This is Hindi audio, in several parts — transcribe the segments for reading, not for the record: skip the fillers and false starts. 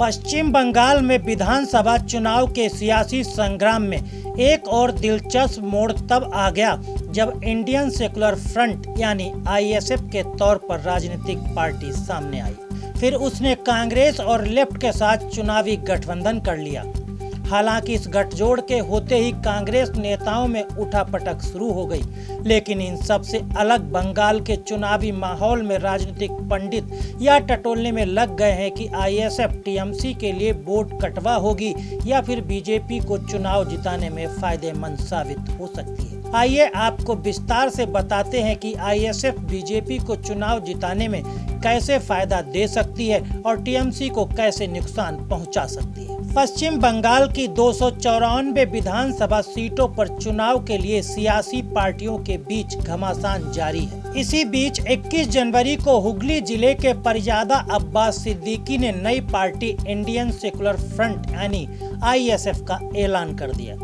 पश्चिम बंगाल में विधानसभा चुनाव के सियासी संग्राम में एक और दिलचस्प मोड़ तब आ गया जब इंडियन सेकुलर फ्रंट यानी आईएसएफ के तौर पर राजनीतिक पार्टी सामने आई। फिर उसने कांग्रेस और लेफ्ट के साथ चुनावी गठबंधन कर लिया। हालांकि इस गठजोड़ के होते ही कांग्रेस नेताओं में उठापटक शुरू हो गई, लेकिन इन सबसे अलग बंगाल के चुनावी माहौल में राजनीतिक पंडित यह टटोलने में लग गए हैं कि आईएसएफ टीएमसी के लिए वोट कटवा होगी या फिर बीजेपी को चुनाव जिताने में फायदेमंद साबित हो सकती है। आइए आपको विस्तार से बताते हैं कि आईएसएफ बीजेपी को चुनाव जिताने में कैसे फायदा दे सकती है और टीएमसी को कैसे नुकसान पहुंचा सकती है। पश्चिम बंगाल की 294 विधानसभा सीटों पर चुनाव के लिए सियासी पार्टियों के बीच घमासान जारी है। इसी बीच 21 जनवरी को हुगली जिले के परिजादा अब्बास सिद्दीकी ने नई पार्टी इंडियन सेकुलर फ्रंट यानी आईएसएफ का ऐलान कर दिया।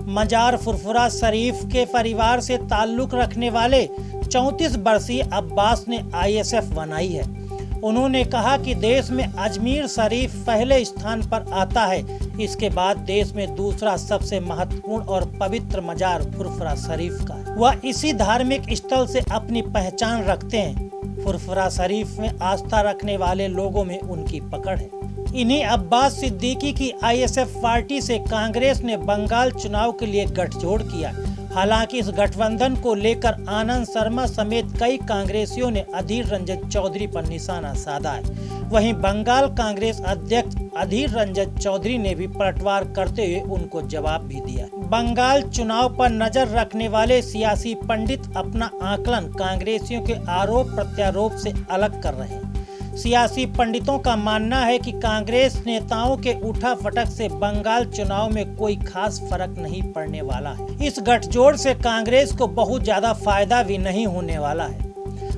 मजार फुरफुरा शरीफ के परिवार से ताल्लुक रखने वाले 34 वर्षीय अब्बास ने आईएसएफ बनाई है। उन्होंने कहा कि देश में अजमेर शरीफ पहले स्थान पर आता है, इसके बाद देश में दूसरा सबसे महत्वपूर्ण और पवित्र मजार फुरफुरा शरीफ का है। वह इसी धार्मिक स्थल से अपनी पहचान रखते हैं। फुरफुरा शरीफ में आस्था रखने वाले लोगों में उनकी पकड़ है। इन्हीं अब्बास सिद्दीकी की आईएसएफ पार्टी से कांग्रेस ने बंगाल चुनाव के लिए गठजोड़ किया। हालांकि इस गठबंधन को लेकर आनंद शर्मा समेत कई कांग्रेसियों ने अधीर रंजन चौधरी पर निशाना साधा है। वहीं बंगाल कांग्रेस अध्यक्ष अधीर रंजन चौधरी ने भी पलटवार करते हुए उनको जवाब भी दिया। बंगाल चुनाव पर नजर रखने वाले सियासी पंडित अपना आकलन कांग्रेसियों के आरोप प्रत्यारोप से अलग कर रहे हैं। सियासी पंडितों का मानना है कि कांग्रेस नेताओं के उठापटक से बंगाल चुनाव में कोई खास फर्क नहीं पड़ने वाला है। इस गठजोड़ से कांग्रेस को बहुत ज्यादा फायदा भी नहीं होने वाला है,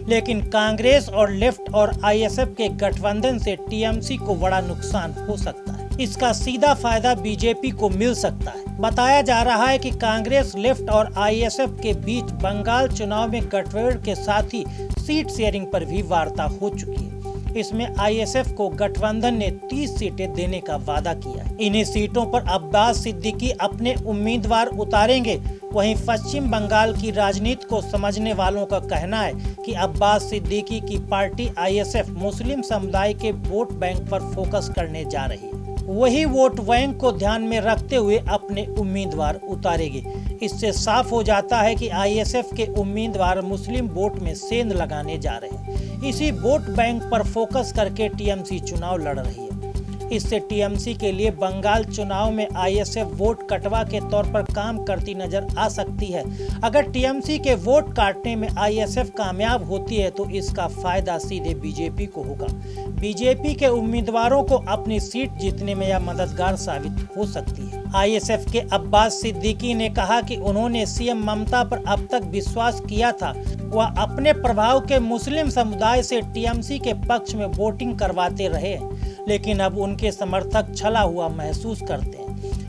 लेकिन कांग्रेस और लेफ्ट और आईएसएफ के गठबंधन से टीएमसी को बड़ा नुकसान हो सकता है। इसका सीधा फायदा बीजेपी को मिल सकता है। बताया जा रहा है कि कांग्रेस, लेफ्ट और आईएसएफ के बीच बंगाल चुनाव में गठजोड़ के साथ ही सीट शेयरिंग पर भी वार्ता हो चुकी है। इसमें आईएसएफ को गठबंधन ने 30 सीटें देने का वादा किया है। इन्हीं सीटों पर अब्बास सिद्दीकी अपने उम्मीदवार उतारेंगे। वहीं पश्चिम बंगाल की राजनीति को समझने वालों का कहना है कि अब्बास सिद्दीकी की पार्टी आईएसएफ मुस्लिम समुदाय के वोट बैंक पर फोकस करने जा रही है। वही वोट बैंक को ध्यान में रखते हुए अपने उम्मीदवार उतारेगी। इससे साफ हो जाता है कि आईएसएफ के उम्मीदवार मुस्लिम वोट में सेंध लगाने जा रहे हैं। इसी वोट बैंक पर फोकस करके टीएमसी चुनाव लड़ रही है। इससे टीएमसी के लिए बंगाल चुनाव में आईएसएफ वोट कटवा के तौर पर काम करती नजर आ सकती है। अगर टीएमसी के वोट काटने में आईएसएफ कामयाब होती है तो इसका फायदा सीधे बीजेपी को होगा। बीजेपी के उम्मीदवारों को अपनी सीट जीतने में यह मददगार साबित हो सकती है। आईएसएफ के अब्बास सिद्दीकी ने कहा कि उन्होंने सीएम ममता पर अब तक विश्वास किया था। वह अपने प्रभाव के मुस्लिम समुदाय से टीएमसी के पक्ष में वोटिंग करवाते रहे, लेकिन अब उनके समर्थक छला हुआ महसूस करते हैं।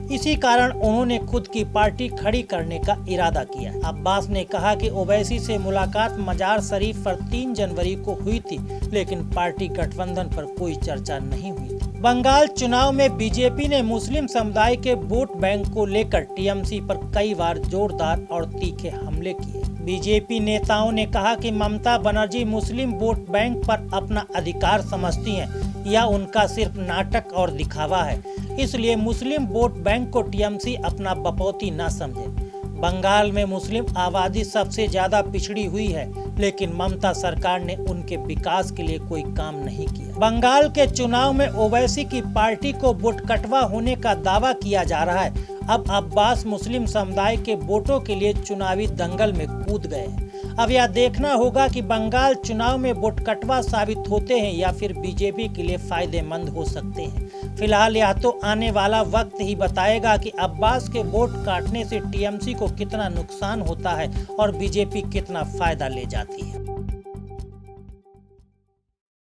इसी कारण उन्होंने खुद की पार्टी खड़ी करने का इरादा किया। अब्बास ने कहा कि ओवैसी से मुलाकात मजार शरीफ पर 3 जनवरी को हुई थी, लेकिन पार्टी गठबंधन पर कोई चर्चा नहीं हुई थी। बंगाल चुनाव में बीजेपी ने मुस्लिम समुदाय के वोट बैंक को लेकर टीएमसी पर कई बार जोरदार और तीखे हमले किए। बीजेपी नेताओं ने कहा कि ममता बनर्जी मुस्लिम वोट बैंक पर अपना अधिकार समझती हैं, यह उनका सिर्फ नाटक और दिखावा है। इसलिए मुस्लिम वोट बैंक को टीएमसी अपना बपौती न समझे। बंगाल में मुस्लिम आबादी सबसे ज्यादा पिछड़ी हुई है, लेकिन ममता सरकार ने उनके विकास के लिए कोई काम नहीं किया। बंगाल के चुनाव में ओवैसी की पार्टी को वोट कटवा होने का दावा किया जा रहा है। अब अब्बास मुस्लिम समुदाय के वोटों के लिए चुनावी दंगल में कूद गए हैं। अब यह देखना होगा कि बंगाल चुनाव में वोट कटवा साबित होते हैं या फिर बीजेपी के लिए फायदेमंद हो सकते हैं। फिलहाल यह तो आने वाला वक्त ही बताएगा कि अब्बास के वोट काटने से टीएमसी को कितना नुकसान होता है और बीजेपी कितना फायदा ले जाती है।